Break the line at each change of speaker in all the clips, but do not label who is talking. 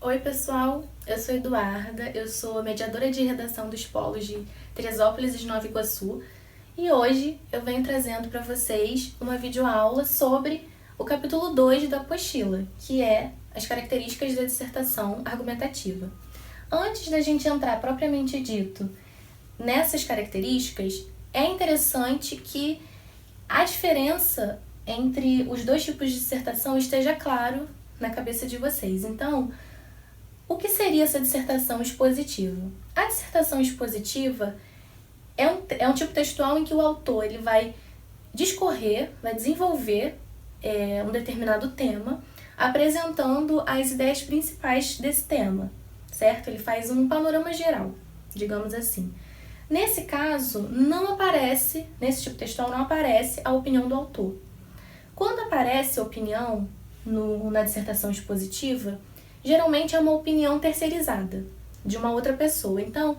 Oi pessoal, eu sou Eduarda, eu sou mediadora de redação dos polos de Teresópolis e de Nova Iguaçu e hoje eu venho trazendo para vocês uma videoaula sobre o capítulo 2 da apostila, que é as características da dissertação argumentativa. Antes da gente entrar propriamente dito nessas características, é interessante que a diferença entre os dois tipos de dissertação esteja claro na cabeça de vocês. Então, o que seria essa dissertação expositiva? A dissertação expositiva é um tipo textual em que o autor ele vai discorrer, vai desenvolver um determinado tema, apresentando as ideias principais desse tema, certo? Ele faz um panorama geral, digamos assim. Nesse caso, nesse tipo textual não aparece a opinião do autor. Quando aparece a opinião na dissertação expositiva, geralmente é uma opinião terceirizada, de uma outra pessoa. Então,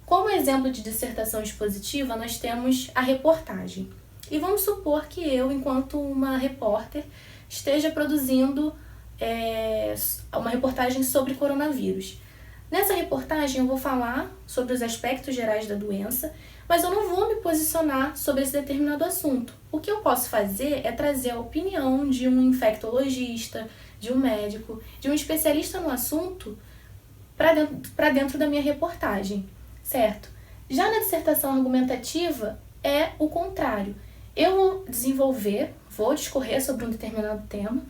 como exemplo de dissertação expositiva, nós temos a reportagem. E vamos supor que eu, enquanto uma repórter, esteja produzindo uma reportagem sobre coronavírus. Nessa reportagem eu vou falar sobre os aspectos gerais da doença, mas eu não vou me posicionar sobre esse determinado assunto. O que eu posso fazer é trazer a opinião de um infectologista, de um médico, de um especialista no assunto para dentro da minha reportagem, certo? Já na dissertação argumentativa é o contrário. Eu vou discorrer sobre um determinado tema,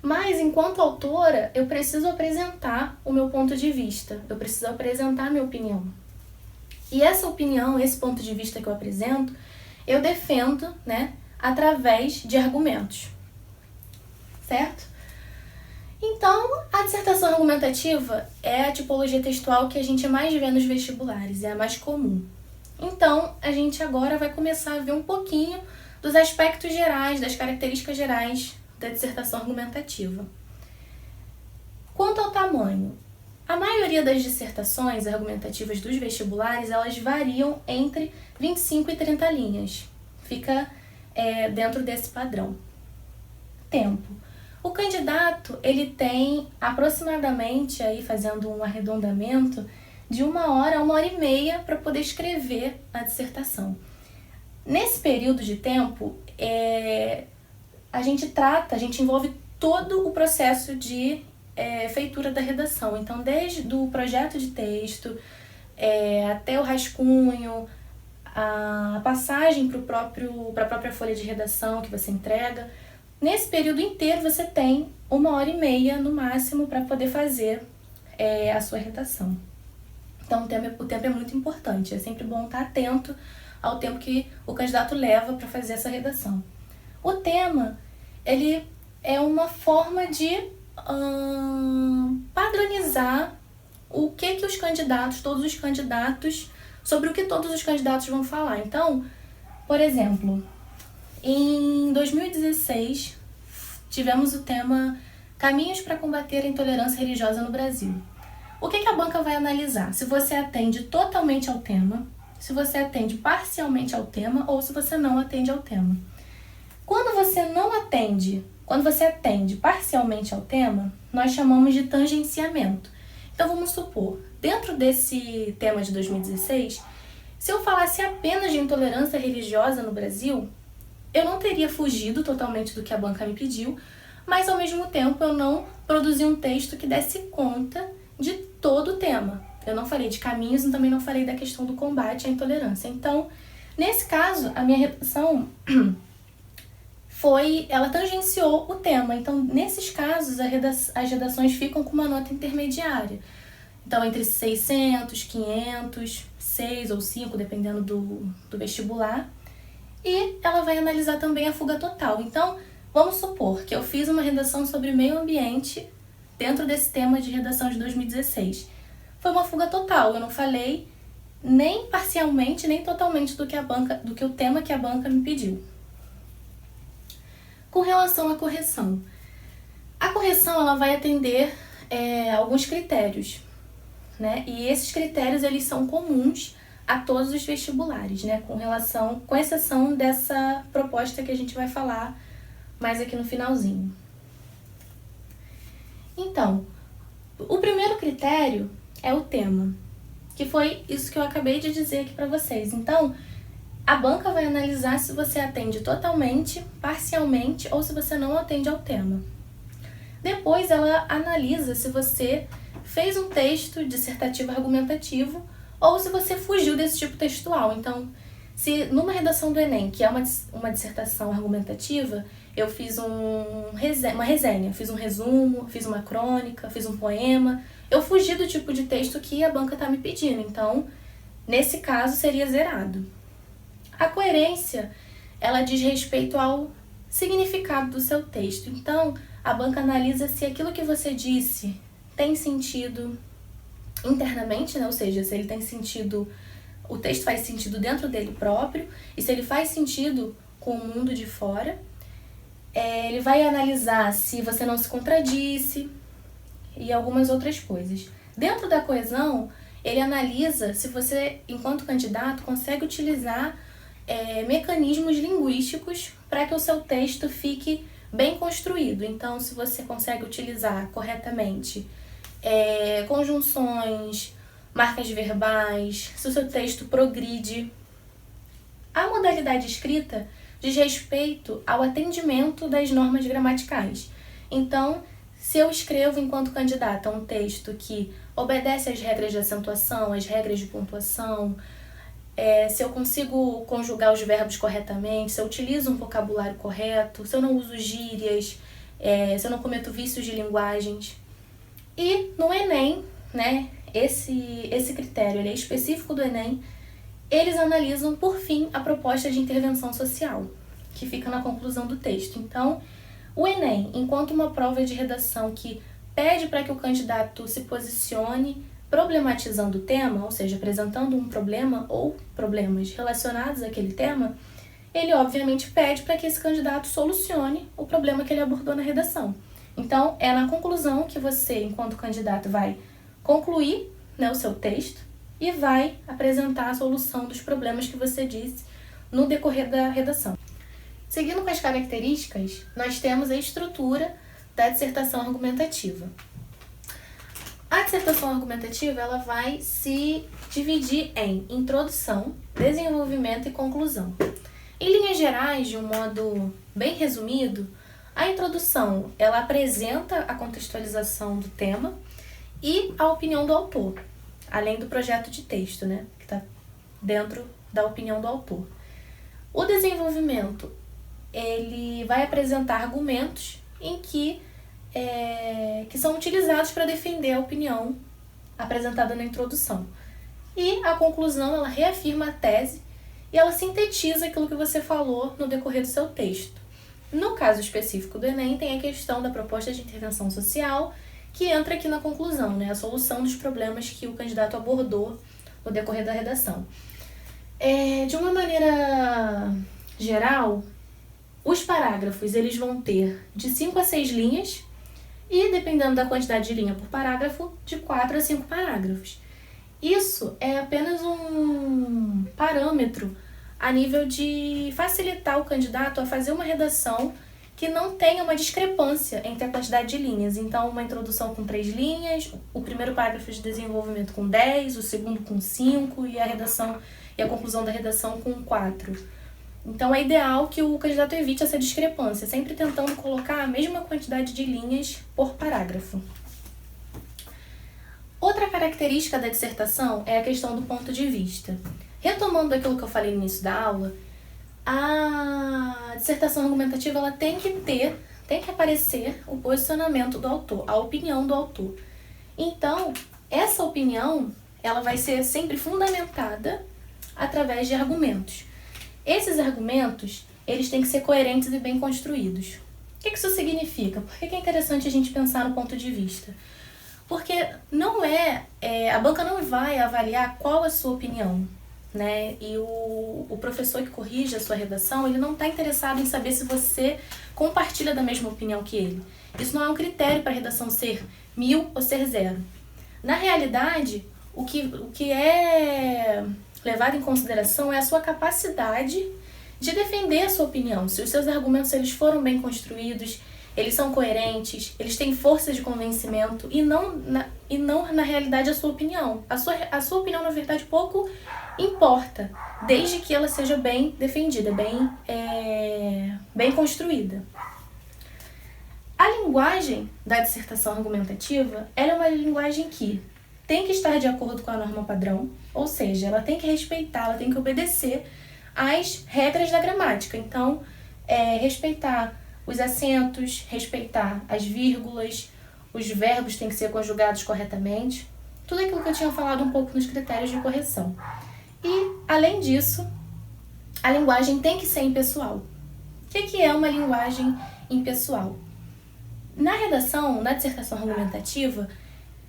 mas enquanto autora eu preciso apresentar o meu ponto de vista, eu preciso apresentar a minha opinião. E essa opinião, esse ponto de vista que eu apresento, eu defendo, através de argumentos, certo? Então, a dissertação argumentativa é a tipologia textual que a gente mais vê nos vestibulares, é a mais comum. Então, a gente agora vai começar a ver um pouquinho dos aspectos gerais, das características gerais da dissertação argumentativa. Quanto ao tamanho, a maioria das dissertações argumentativas dos vestibulares, elas variam entre 25 e 30 linhas. Fica dentro desse padrão. Tempo. O candidato, ele tem aproximadamente, aí fazendo um arredondamento, de 1 hora a 1 hora e meia para poder escrever a dissertação. Nesse período de tempo, a gente envolve todo o processo de feitura da redação. Então, desde o projeto de texto, até o rascunho, a passagem para a própria folha de redação que você entrega. Nesse período inteiro você tem 1 hora e meia no máximo para poder fazer a sua redação. Então o tempo é muito importante, é sempre bom estar atento ao tempo que o candidato leva para fazer essa redação. O tema, ele é uma forma de padronizar sobre o que todos os candidatos vão falar. Então, por exemplo, em 2016, tivemos o tema Caminhos para combater a intolerância religiosa no Brasil. O que a banca vai analisar? Se você atende totalmente ao tema, se você atende parcialmente ao tema ou se você não atende ao tema. Quando você atende parcialmente ao tema, nós chamamos de tangenciamento. Então vamos supor, dentro desse tema de 2016, se eu falasse apenas de intolerância religiosa no Brasil, eu não teria fugido totalmente do que a banca me pediu, mas ao mesmo tempo eu não produzi um texto que desse conta de todo o tema. Eu não falei de caminhos e também não falei da questão do combate à intolerância. Então, nesse caso, a minha redação ela tangenciou o tema. Então, nesses casos, as redações ficam com uma nota intermediária. Então, entre 600, 500, 6 ou 5, dependendo do vestibular. E ela vai analisar também a fuga total. Então, vamos supor que eu fiz uma redação sobre meio ambiente dentro desse tema de redação de 2016. Foi uma fuga total, eu não falei nem parcialmente, nem totalmente do que o tema que a banca me pediu. Com relação à correção. A correção ela vai atender alguns critérios, E esses critérios eles são comuns a todos os vestibulares, com exceção dessa proposta que a gente vai falar mais aqui no finalzinho. Então, O primeiro critério é o tema, que foi isso que eu acabei de dizer aqui para vocês. Então, a banca vai analisar se você atende totalmente, parcialmente ou se você não atende ao tema. Depois, ela analisa se você fez um texto dissertativo argumentativo ou se você fugiu desse tipo textual. Então, se numa redação do Enem, que é uma dissertação argumentativa, eu fiz uma resenha, fiz um resumo, fiz uma crônica, fiz um poema, eu fugi do tipo de texto que a banca está me pedindo. Então, nesse caso, seria zerado. A coerência, ela diz respeito ao significado do seu texto. Então, a banca analisa se aquilo que você disse tem sentido internamente, né? Ou seja, se ele tem sentido, o texto faz sentido dentro dele próprio e se ele faz sentido com o mundo de fora. Ele vai analisar se você não se contradisse e algumas outras coisas. Dentro da coesão, ele analisa se você, enquanto candidato, consegue utilizar mecanismos linguísticos para que o seu texto fique bem construído. Então, se você consegue utilizar corretamente conjunções, marcas verbais, se o seu texto progride. A modalidade escrita diz respeito ao atendimento das normas gramaticais. Então, se eu escrevo enquanto candidata um texto que obedece às regras de acentuação, às regras de pontuação, se eu consigo conjugar os verbos corretamente, se eu utilizo um vocabulário correto, se eu não uso gírias, se eu não cometo vícios de linguagens. E no Enem, né, esse critério ele é específico do Enem, eles analisam, por fim, a proposta de intervenção social, que fica na conclusão do texto. Então, o Enem, enquanto uma prova de redação que pede para que o candidato se posicione problematizando o tema, ou seja, apresentando um problema ou problemas relacionados àquele tema, ele obviamente pede para que esse candidato solucione o problema que ele abordou na redação. Então, é na conclusão que você, enquanto candidato, vai concluir, né, o seu texto e vai apresentar a solução dos problemas que você disse no decorrer da redação. Seguindo com as características, nós temos a estrutura da dissertação argumentativa. A dissertação argumentativa ela vai se dividir em introdução, desenvolvimento e conclusão. Em linhas gerais, de um modo bem resumido, a introdução ela apresenta a contextualização do tema e a opinião do autor, além do projeto de texto, né, que está dentro da opinião do autor. O desenvolvimento ele vai apresentar argumentos em que são utilizados para defender a opinião apresentada na introdução. E a conclusão, ela reafirma a tese e ela sintetiza aquilo que você falou no decorrer do seu texto. No caso específico do Enem, tem a questão da proposta de intervenção social, que entra aqui na conclusão, né? A solução dos problemas que o candidato abordou no decorrer da redação. De uma maneira geral, os parágrafos eles vão ter de 5 a 6 linhas e, dependendo da quantidade de linha por parágrafo, de 4 a 5 parágrafos. Isso é apenas um parâmetro a nível de facilitar o candidato a fazer uma redação que não tenha uma discrepância entre a quantidade de linhas. Então, uma introdução com 3 linhas, o primeiro parágrafo de desenvolvimento com 10, o segundo com 5 e a conclusão da redação com 4. Então, é ideal que o candidato evite essa discrepância, sempre tentando colocar a mesma quantidade de linhas por parágrafo. Outra característica da dissertação é a questão do ponto de vista. Retomando aquilo que eu falei no início da aula, a dissertação argumentativa ela tem que aparecer o posicionamento do autor, a opinião do autor. Então, essa opinião ela vai ser sempre fundamentada através de argumentos. Esses argumentos, eles têm que ser coerentes e bem construídos. O que isso significa? Por que é interessante a gente pensar no ponto de vista? Porque a banca não vai avaliar qual a sua opinião, né? E o professor que corrige a sua redação, ele não está interessado em saber se você compartilha da mesma opinião que ele. Isso não é um critério para a redação ser 1000 ou ser 0. Na realidade, o que é levado em consideração é a sua capacidade de defender a sua opinião. Se os seus argumentos eles foram bem construídos, eles são coerentes, eles têm força de convencimento e não na realidade a sua opinião. A sua opinião, na verdade, pouco importa, desde que ela seja bem defendida, bem construída. A linguagem da dissertação argumentativa, ela é uma linguagem que tem que estar de acordo com a norma padrão, ou seja, ela tem que respeitar, ela tem que obedecer às regras da gramática. Então, respeitar os acentos, respeitar as vírgulas, os verbos têm que ser conjugados corretamente, tudo aquilo que eu tinha falado um pouco nos critérios de correção. E, além disso, a linguagem tem que ser impessoal. O que é uma linguagem impessoal? Na redação, na dissertação argumentativa,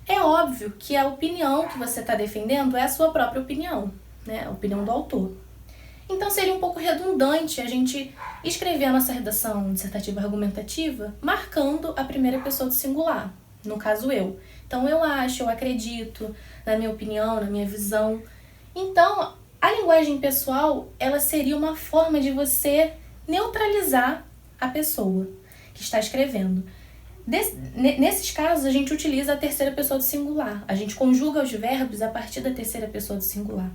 é óbvio que a opinião que você está defendendo é a sua própria opinião, né? A opinião do autor. Então seria um pouco redundante a gente escrever a nossa redação dissertativa argumentativa marcando a primeira pessoa do singular, no caso eu. Então eu acho, eu acredito, na minha opinião, na minha visão. Então a linguagem pessoal, ela seria uma forma de você neutralizar a pessoa que está escrevendo. Nesses casos, a gente utiliza a terceira pessoa do singular. A gente conjuga os verbos a partir da terceira pessoa do singular.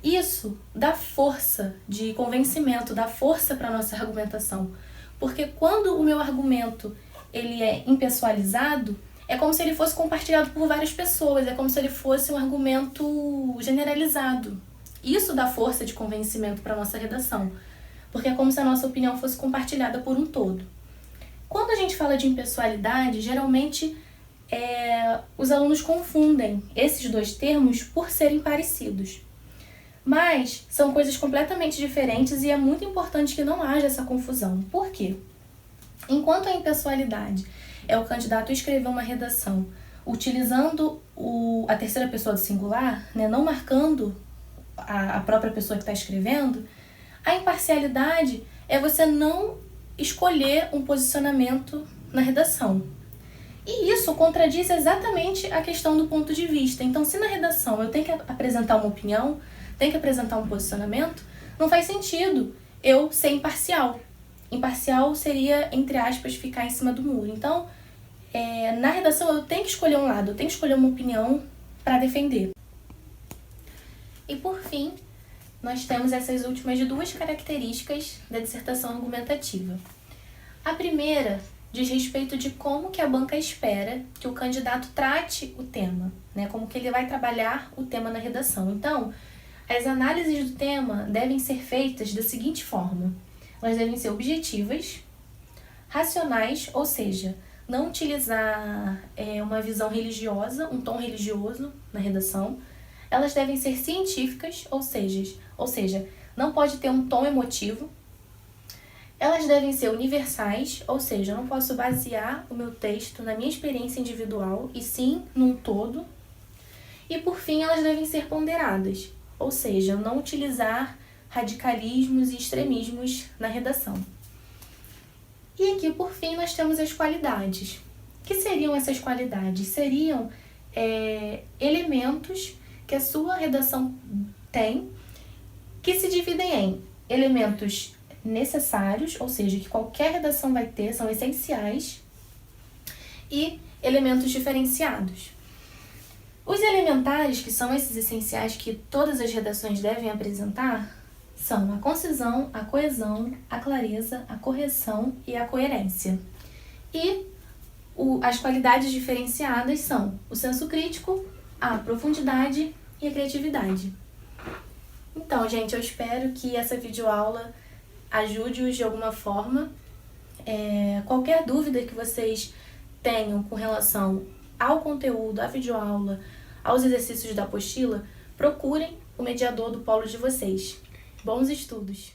Isso dá força de convencimento, dá força para a nossa argumentação. Porque quando o meu argumento ele é impessoalizado, é como se ele fosse compartilhado por várias pessoas, é como se ele fosse um argumento generalizado. Isso dá força de convencimento para a nossa redação, porque é como se a nossa opinião fosse compartilhada por um todo. Quando a gente fala de impessoalidade, geralmente os alunos confundem esses dois termos por serem parecidos. Mas são coisas completamente diferentes e é muito importante que não haja essa confusão. Por quê? Enquanto a impessoalidade é o candidato escrever uma redação utilizando a terceira pessoa do singular, né, não marcando a própria pessoa que está escrevendo, a imparcialidade é você não escolher um posicionamento na redação. E isso contradiz exatamente a questão do ponto de vista. Então, se na redação eu tenho que apresentar uma opinião, tenho que apresentar um posicionamento, não faz sentido eu ser imparcial. Imparcial seria, entre aspas, ficar em cima do muro. Então, na redação eu tenho que escolher um lado, eu tenho que escolher uma opinião para defender. E por fim, nós temos essas últimas duas características da dissertação argumentativa. A primeira diz respeito de como que a banca espera que o candidato trate o tema, né? Como que ele vai trabalhar o tema na redação. Então, as análises do tema devem ser feitas da seguinte forma: elas devem ser objetivas, racionais, ou seja, não utilizar uma visão religiosa, um tom religioso na redação. Elas devem ser científicas, ou seja, não pode ter um tom emotivo. Elas devem ser universais, ou seja, eu não posso basear o meu texto na minha experiência individual, e sim num todo. E por fim, elas devem ser ponderadas, ou seja, não utilizar radicalismos e extremismos na redação. E aqui, por fim, nós temos as qualidades. O que seriam essas qualidades? Seriam elementos que a sua redação tem, que se dividem em elementos necessários, ou seja, que qualquer redação vai ter, são essenciais, e elementos diferenciados. Os elementares, que são esses essenciais que todas as redações devem apresentar, são a concisão, a coesão, a clareza, a correção e a coerência. E as qualidades diferenciadas são o senso crítico, a profundidade e a criatividade. Então, gente, eu espero que essa videoaula ajude-os de alguma forma. Qualquer dúvida que vocês tenham com relação ao conteúdo, à videoaula, aos exercícios da apostila, procurem o mediador do polo de vocês. Bons estudos!